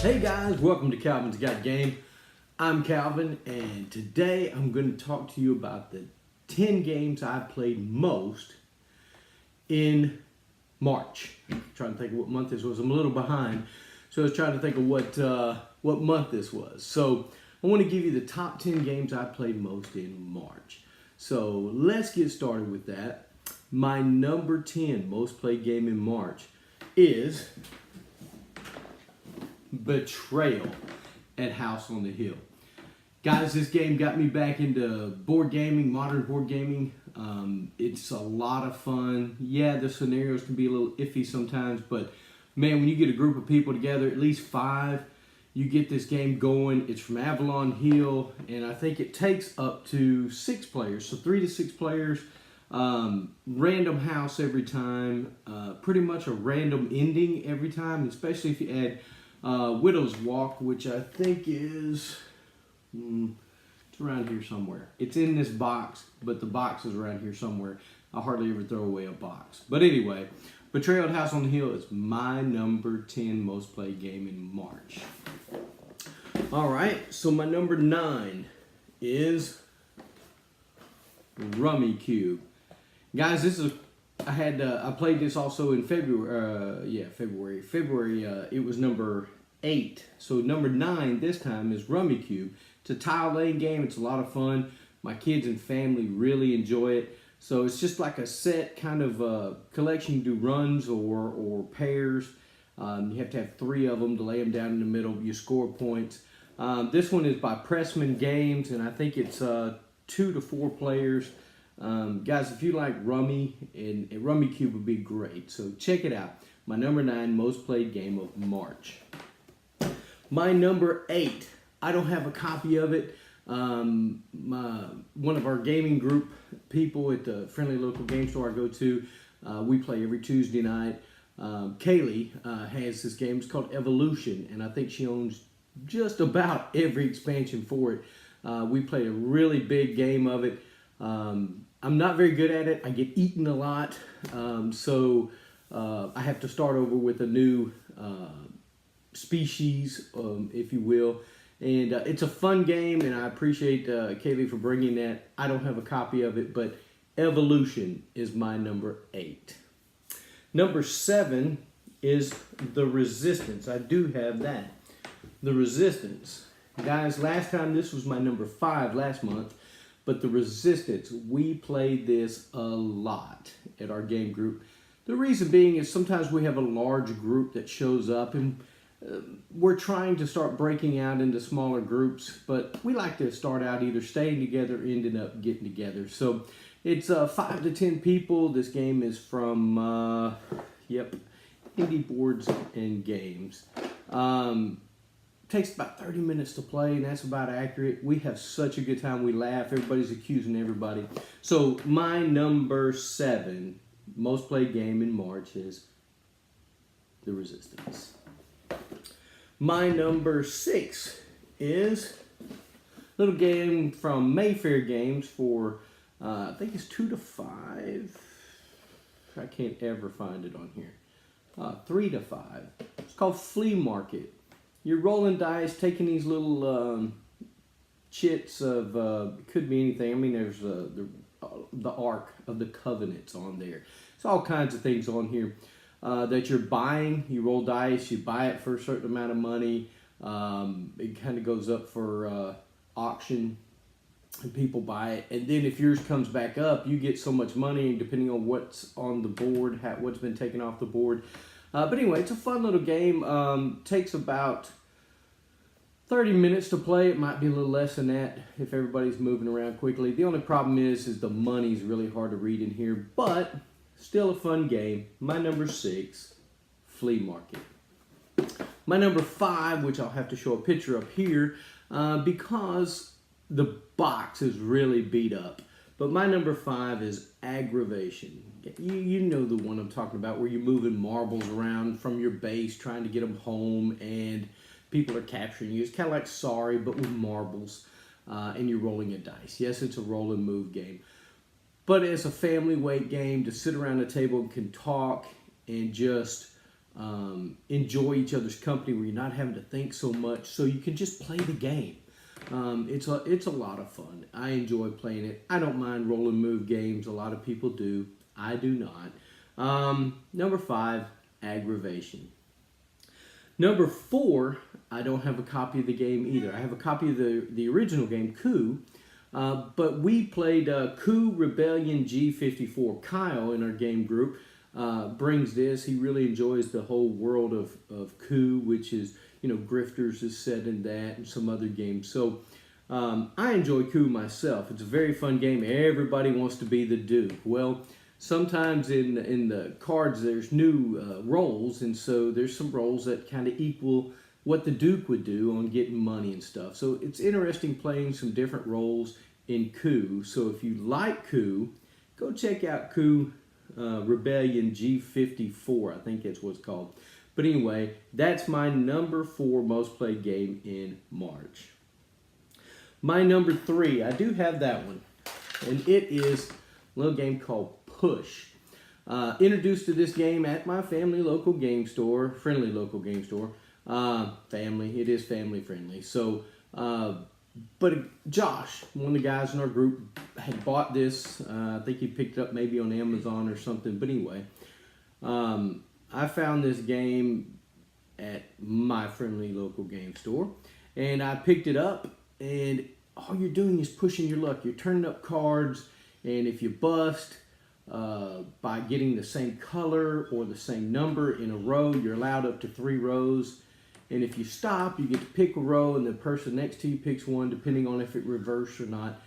Hey guys, welcome to Calvin's Got Game. I'm Calvin, and today I'm going to talk to you about the 10 games I played most in March. I'm trying to think of what month this was. I'm a little behind, so I was trying to think of what month this was. So I want to give you the top 10 games I played most in March. So let's get started with that. My number 10 most played game in March is Betrayal at House on the Hill. Guys, this game got me back into board gaming, modern board gaming. It's a lot of fun. Yeah, the scenarios can be a little iffy sometimes, but man, when you get a group of people together, at least 5, you get this game going. It's from Avalon Hill, and I think it takes up to 6 players, so 3 to 6 players. Random house every time, pretty much a random ending every time, especially if you add Widow's Walk, which I think is it's around here somewhere. It's in this box, but the box is around here somewhere. I hardly ever throw away a box. But anyway, Betrayal at House on the Hill is my number 10 most played game in March. All right, so my number 9 is Rummy Cube. Guys, this is I played this also in February. February. It was number 8. So number 9 this time is Rummy Cube. It's a tile laying game. It's a lot of fun. My kids and family really enjoy it. So it's just like a set kind of collection. You do runs or pairs. You have to have 3 of them to lay them down in the middle. You score points. This one is by Pressman Games, and I think it's 2 to 4 players. Guys, if you like Rummy, and Rummy Cube would be great. So check it out. My number 9 most played game of March. My number 8, I don't have a copy of it. One of our gaming group people at the friendly local game store I go to, we play every Tuesday night. Kaylee has this game. It's called Evolution, and I think she owns just about every expansion for it. We played a really big game of it. I'm not very good at it. I get eaten a lot, so I have to start over with a new species, if you will. And it's a fun game, and I appreciate Kaylee for bringing that. I don't have a copy of it, but Evolution is my number 8. Number 7 is The Resistance. I do have that. The Resistance. Guys, last time this was my number 5 last month. But The Resistance, we played this a lot at our game group. The reason being is sometimes we have a large group that shows up, and we're trying to start breaking out into smaller groups, but we like to start out either staying together or ending up getting together. So it's 5 to 10 people. This game is from, Indie Boards and Games. Takes about 30 minutes to play, and that's about accurate. We have such a good time. We laugh. Everybody's accusing everybody. So my number 7 most played game in March is The Resistance. My number 6 is a little game from Mayfair Games for, I think it's 2 to 5. I can't ever find it on here. 3 to 5. It's called Flea Market. You're rolling dice, taking these little chits of, it could be anything. I mean, there's the Ark of the Covenants on there. It's all kinds of things on here that you're buying. You roll dice, you buy it for a certain amount of money. It kind of goes up for auction, and people buy it. And then if yours comes back up, you get so much money, and depending on what's on the board, what's been taken off the board. But anyway, it's a fun little game. Takes about 30 minutes to play. It might be a little less than that if everybody's moving around quickly. The only problem is the money's really hard to read in here, but still a fun game. My number 6, Flea Market. My number 5, which I'll have to show a picture up here because the box is really beat up. But my number 5 is Aggravation. You know the one I'm talking about, where you're moving marbles around from your base trying to get them home, and people are capturing you. It's kind of like Sorry, but with marbles, and you're rolling a dice. Yes, it's a roll and move game. But it's a family weight game to sit around the table and can talk and just enjoy each other's company where you're not having to think so much, so you can just play the game. It's a lot of fun. I enjoy playing it. I don't mind roll and move games. A lot of people do. I do not. Number 5, aggravation. Number 4, I don't have a copy of the game either. I have a copy of the original game, Coup, but we played Coup Rebellion G54. Kyle in our game group brings this. He really enjoys the whole world of Coup, which is, Grifters is set in that and some other games. So I enjoy Coup myself. It's a very fun game. Everybody wants to be the Duke. Well, sometimes in the cards there's new roles, and so there's some roles that kind of equal what the Duke would do on getting money and stuff. So it's interesting playing some different roles in Coup. So if you like Coup, go check out Coup Rebellion G54. I think that's what it's called. But anyway, that's my number 4 most played game in March. My number 3, I do have that one, and it is a little game called Push. Introduced to this game at my family local game store, friendly local game store. It is family friendly. So, but Josh, one of the guys in our group, had bought this. I think he picked it up maybe on Amazon or something. But anyway, I found this game at my friendly local game store, and I picked it up, and all you're doing is pushing your luck. You're turning up cards, and if you bust by getting the same color or the same number in a row, you're allowed up to 3 rows. And if you stop, you get to pick a row, and the person next to you picks one, depending on if it reversed or not.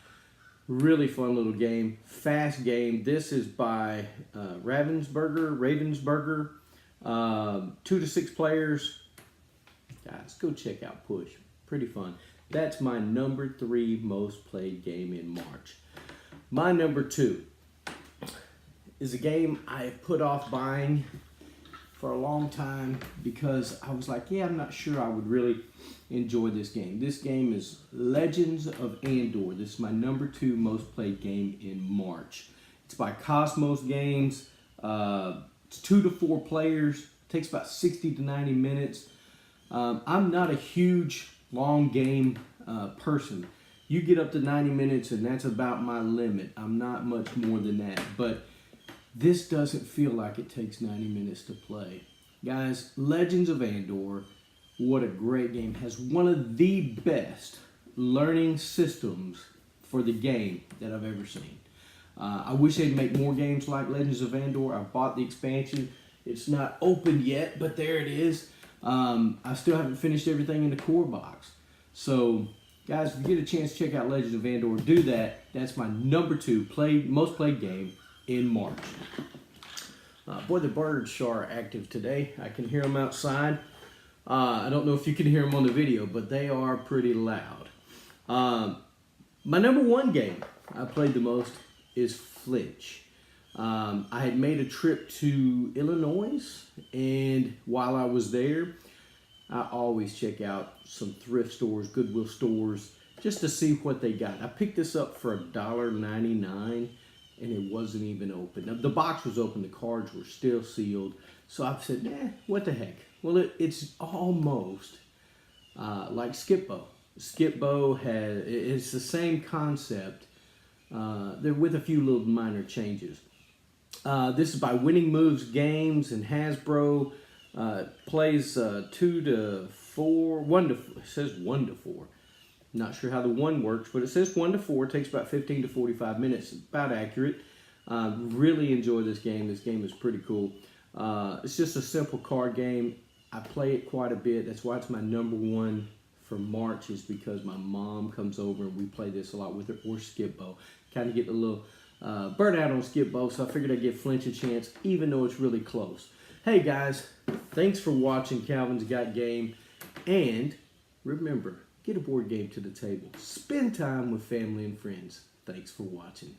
Really fun little game, fast game. This is by Ravensburger. 2 to 6 players. Guys, go check out Push. Pretty fun. That's my number 3 most played game in March. My number 2 is a game I have put off buying for a long time because I was like, I'm not sure I would really enjoy this game. This game is Legends of Andor. This is my number 2 most played game in March. It's by Cosmos Games. It's 2 to 4 players. It takes about 60 to 90 minutes. I'm not a huge long game person. You get up to 90 minutes and that's about my limit. I'm not much more than that. But this doesn't feel like it takes 90 minutes to play. Guys, Legends of Andor, what a great game. Has one of the best learning systems for the game that I've ever seen. I wish they'd make more games like Legends of Andor. I bought the expansion. It's not opened yet, but there it is. I still haven't finished everything in the core box. So, guys, if you get a chance to check out Legends of Andor, do that. That's my number 2 most played game in March. Boy, the birds are active today. I can hear them outside. I don't know if you can hear them on the video, but they are pretty loud. My number 1 game I played the most is Flinch. I had made a trip to Illinois, and while I was there, I always check out some thrift stores, Goodwill stores, just to see what they got. I picked this up for $1.99, and it wasn't even open. Now, the box was open, the cards were still sealed, so I said, what the heck? Well, it's almost like Skip-Bo. Skip-Bo it's the same concept. They're with a few little minor changes. This is by Winning Moves Games and Hasbro. Plays 2 to 4, it says 1 to 4. Not sure how the 1 works, but it says 1 to 4. It takes about 15 to 45 minutes. It's about accurate. Really enjoy this game. This game is pretty cool. It's just a simple card game. I play it quite a bit. That's why it's my number 1 for March, is because my mom comes over and we play this a lot with her, or Skip-Bo. Kind of get a little burnt out on Skip-Bo, so I figured I'd give Flinch a chance, even though it's really close. Hey guys, thanks for watching Calvin's Got Game, and remember, get a board game to the table. Spend time with family and friends. Thanks for watching.